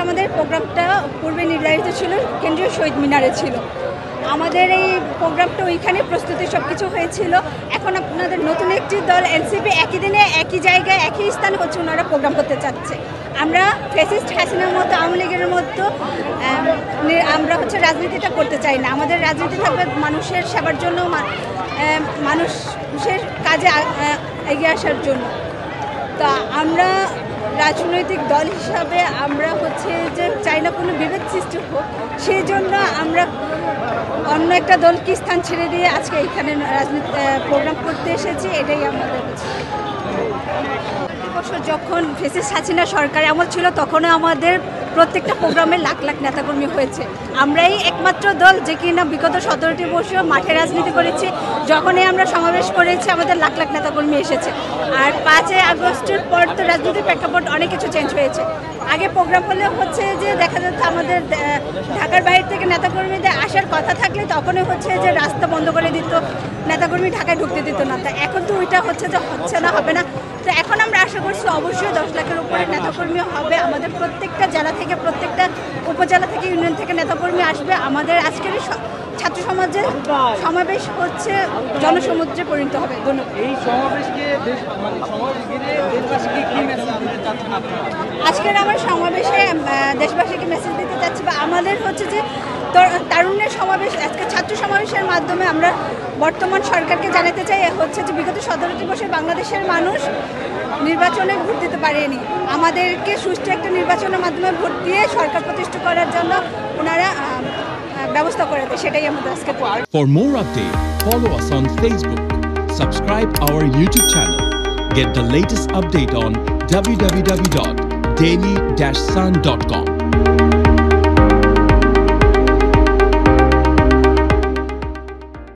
আমাদের প্রোগ্রামটা পূর্বে নির্ধারিত ছিল কেন্দ্রীয় শহীদ মিনারে ছিল। আমাদের এই প্রোগ্রামটা ওইখানে প্রস্তুতি সব কিছু হয়েছিল। এখন আপনাদের নতুন একটি দল এনসিপি একই দিনে একই জায়গায় একই স্থানে হচ্ছে ওনারা প্রোগ্রাম করতে চাচ্ছে। আমরা ফ্যাসিস্ট হাসিনার মতো আওয়ামী লীগের মতো আমরা হচ্ছে রাজনীতিটা করতে চাই না। আমাদের রাজনীতি থাকবে মানুষের সেবার জন্য, মানুষের কাজে এগিয়ে আসার জন্য। তা আমরা রাজনৈতিক দল হিসাবে আমরা হচ্ছে যে চাই না কোনো বিভেদ সৃষ্টি হোক, সেই জন্য আমরা অন্য একটা দলকে স্থান ছেড়ে দিয়ে আজকে এখানে রাজনীতি প্রোগ্রাম করতে এসেছি। এটাই আমাদের বছর যখন ফ্যাসিস্ট হাসিনা সরকার আমল ছিল তখনও আমাদের প্রত্যেকটা প্রোগ্রামে লাখ লাখ নেতাকর্মী হয়েছে। আমরাই একমাত্র দল যে কিনা বিগত 17টি বছর মাঠে রাজনীতি করেছি। যখনই আমরা সমাবেশ করেছি আমাদের লাখ লাখ নেতাকর্মী এসেছে। আর 5 আগস্টের পর তো রাজনীতির প্রেক্ষাপট অনেক কিছু চেঞ্জ হয়েছে। আগে প্রোগ্রাম হলে হচ্ছে যে দেখা যাচ্ছে আমাদের ঢাকার বাইরে থেকে নেতাকর্মীদের আসার কথা থাকলে তখনই হচ্ছে যে রাস্তা বন্ধ করে দিত, নেতাকর্মী ঢাকায় ঢুকতে দিত না। তা এখন তো ওইটা হচ্ছে যে হচ্ছে না, হবে না। তো এখন আমরা আশা করছি অবশ্যই 10 লাখের উপরে নেতাকর্মী হবে। আমাদের প্রত্যেকটা জেলা থেকে, প্রত্যেকটা উপজেলা থেকে, ইউনিয়ন থেকে নেতাকর্মী আসবে। আমাদের আজকের ছাত্র সমাজের সমাবেশ হচ্ছে জনসমুদ্রে পরিণত হবে। ধন্যবাদ। এই সমাবেশকে দেশবাসীকে কি মেসেজ দিতে চাচ্ছেন আপনারা? আজকের আমার সমাবেশে দেশবাসীকে মেসেজ দিতে চাচ্ছি বা আমাদের হচ্ছে যে তারুণ্যের সমাবেশ, আজকে ছাত্র সমাবেশের মাধ্যমে আমরা বর্তমান সরকারকে জানাতে চাই হচ্ছে যে বিগত 17টি বছর বাংলাদেশের মানুষ নির্বাচনে ভোট দিতে পারেনি। আমাদেরকে সুষ্ঠু একটা নির্বাচনের মাধ্যমে ভোট দিয়ে সরকার প্রতিষ্ঠা করার জন্য ওনারা ব্যবস্থা করে দেয়। সেটাই আমাদের আজকে। For more updates, follow us on Facebook, subscribe our YouTube channel, get the latest update on www.daily-sun.com.